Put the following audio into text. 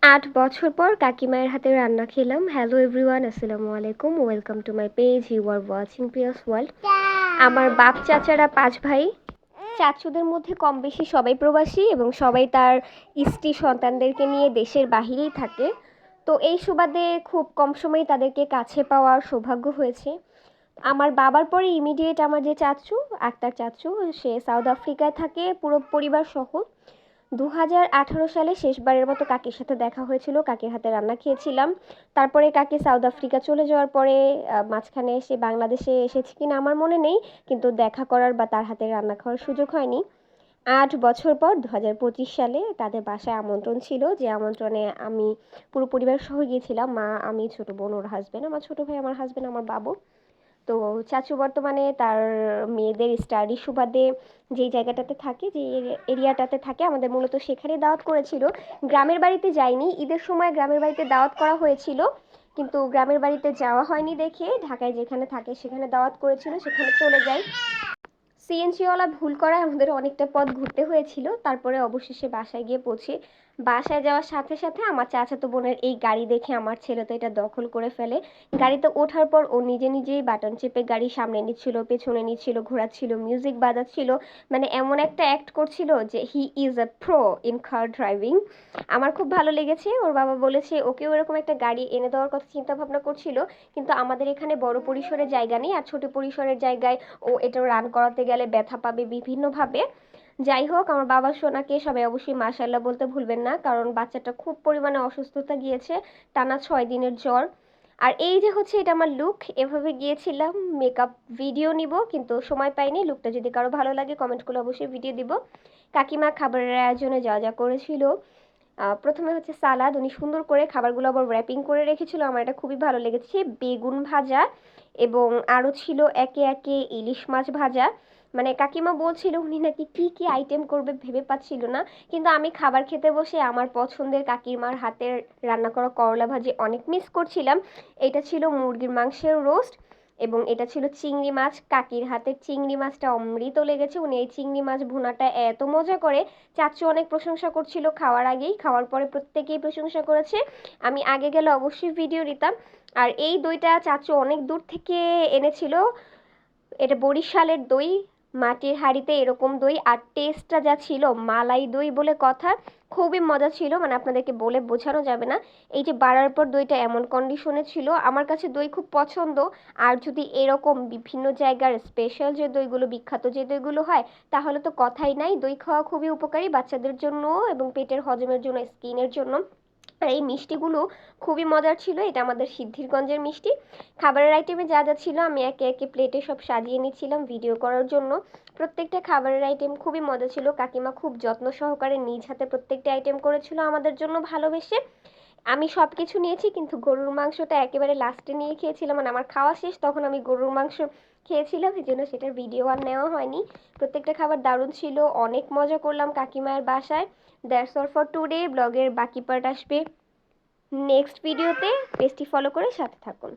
৮ বছর পর কাকিমায়ের হাতের রান্না খেলাম। হ্যালো এভরিওয়ান, আসসালামু আলাইকুম, welcome to my page. You are watching Priya's world. আমার বাপ চাচারা 5 ভাই। চাচুদের মধ্যে কম বেশি সবাই প্রবাসী এবং সবাই তার স্ত্রী সন্তানদেরকে নিয়ে দেশের বাহিরেই থাকে। তো এই সুবাদে খুব কম সময়ে তাদেরকে কাছে পাওয়ার সৌভাগ্য হয়েছে। আমার বাবার পরে ইমিডিয়েট আমার যে চাচু, আক্তার চাচু, সে সাউথ আফ্রিকায় থাকে পুরো পরিবার সহ। 2018 সালে শেষবারের মতো কাকির সাথে দেখা হয়েছিল, কাকির হাতে রান্না খেয়েছিলাম। তারপরে কাকি সাউথ আফ্রিকা চলে যাওয়ার পরে মাঝখানে এসে বাংলাদেশে এসেছে কিনা আমার মনে নেই, কিন্তু দেখা করার বা তার হাতে রান্না খাওয়ার সুযোগ হয়নি। 8 বছর পর 2025 সালে তাদের বাসায় আমন্ত্রণ ছিল, যে আমন্ত্রণে আমি পুরো পরিবার সহ গিয়েছিলাম। মা, আমি, ছোট বোন, ওর হাজবেন্ড, আমার ছোট ভাই, আমার হাজবেন্ড, আমার বাবু। তো চাচু বর্তমানে তার মেয়েদের স্টাডি সুবাদে যেই জায়গাটাতে থাকে, যে এরিয়াটাতে থাকে, আমাদের মূলত সেখানে দাওয়াত করেছিল। গ্রামের বাড়িতে যাইনি, ঈদের সময় গ্রামের বাড়িতে দাওয়াত করা হয়েছিল, কিন্তু গ্রামের বাড়িতে যাওয়া হয়নি দেখে ঢাকায় যেখানে থাকে সেখানে দাওয়াত করেছিল, সেখানে চলে যাই। সিএনজিওয়ালা ভুল করায় আমাদের অনেকটা পথ ঘুরতে হয়েছিল। তারপরে অবশেষে বাসায় গিয়ে পৌঁছে, বাসায় যাওয়ার সাথে সাথে আমার চাচাতো বোনের এই গাড়ি দেখে আমার ছেলে তো এটা দখল করে ফেলে। গাড়িতে ওঠার পর ও নিজে নিজেই বাটন চেপে গাড়ি সামনে নিচ্ছিল, পেছনে নিচ্ছিল, ঘোরাচ্ছিল, মিউজিক বাজাচ্ছিল, মানে এমন একটা অ্যাক্ট করছিল যে he is a pro in car driving. আমার খুব ভালো লেগেছে। ওর বাবা বলেছে ওকেও এরকম একটা গাড়ি এনে দেওয়ার কথা চিন্তা ভাবনা করছিল, কিন্তু আমাদের এখানে বড় পরিসরের জায়গা নেই, আর ছোট পরিসরের জায়গায় ও এটা রান করাতে গেলে ব্যথা পাবে বিভিন্নভাবে। যাই হোক, আমার বাবা সোনাকে সবাই অবশ্যই মাশাআল্লাহ বলতে ভুলবেন না, কারণ বাচ্চাটা খুব পরিমাণে অসুস্থতা গিয়েছে, টানা 6 দিনের জ্বর। আর এই যে হচ্ছে এটা আমার লুক, এভাবে গিয়েছিলাম। মেকআপ ভিডিও নিব কিন্তু সময় পাইনি। লুকটা যদি কারো ভালো লাগে কমেন্ট করে অবশ্যই ভিডিও দিব। কাকিমা খাবারের আয়োজনে যা যা করেছিল, প্রথমে হচ্ছে সালাদ, উনি সুন্দর করে খাবারগুলো আবার র্যাপিং করে রেখেছিল, আমার এটা খুবই ভালো লেগেছে। বেগুন ভাজা এবং আরও ছিল একে একে ইলিশ মাছ ভাজা। মানে কাকিমা বলছিল উনি নাকি কি কি আইটেম করবে ভেবে পাচ্ছিল না, কিন্তু আমি খাবার খেতে বসে আমার পছন্দের কাকিমার হাতের রান্না করা করলা ভাজি অনেক মিস করছিলাম। এটা ছিল মুরগির মাংসের রোস্ট এবং এটা ছিল চিংড়ি মাছ। কাকির হাতের চিংড়ি মাছটা অমৃত লেগেছে, উনি এই চিংড়ি মাছ ভুনাটা এত মজা করে। চাচু অনেক প্রশংসা করছিল খাওয়ার আগেই, খাওয়ার পরে প্রত্যেকেই প্রশংসা করেছে। আমি আগে গেলে অবশ্যই ভিডিও নিতাম। আর এই দইটা চাচু অনেক দূর থেকে এনেছিল, এটা বরিশালের দই, মাটির হাঁড়িতে এরকম দই, আর টেস্টটা যা ছিল মালাই দই বলে কথা, খুবই মজা ছিল, মানে আপনাদেরকে বলে বোঝানো যাবে না। এই যে বাড়ার পর দইটা এমন কন্ডিশনে ছিল, আমার কাছে দই খুব পছন্দ। আর যদি এরকম বিভিন্ন জায়গার স্পেশাল যে দইগুলো, বিখ্যাত যে দইগুলো হয়, তাহলে তো কথাই নাই। দই খাওয়া খুবই উপকারী বাচ্চাদের জন্য এবং পেটের হজমের জন্য, স্কিনের জন্য। আর এই মিষ্টিগুলো খুবই মজার ছিল, এটা আমাদের সিদ্ধিরগঞ্জের মিষ্টি। খাবারের আইটেমে যা যা ছিল আমি একে একে প্লেটে সব সাজিয়ে নিচ্ছিলাম ভিডিও করার জন্য। প্রত্যেকটা খাবারের আইটেম খুবই মজা ছিল, কাকিমা খুব যত্ন সহকারে নিজ হাতে প্রত্যেকটা আইটেম করেছিল আমাদের জন্য ভালোবেসে। আমি সব কিছু নিয়েছি, কিন্তু গরুর মাংসটা একেবারে লাস্টে নিয়ে খেয়েছিলাম, মানে আমার খাওয়া শেষ তখন আমি গরুর মাংস খেয়েছিলাম, এই জন্য সেটার ভিডিও আর নেওয়া হয়নি। প্রত্যেকটা খাবার দারুণ ছিল, অনেক মজা করলাম কাকিমায়ের বাসায়। That's all for today. ব্লগের বাকি পার্ট আসবে নেক্সট ভিডিওতে, পেজটি ফলো করে সাথে থাকুন।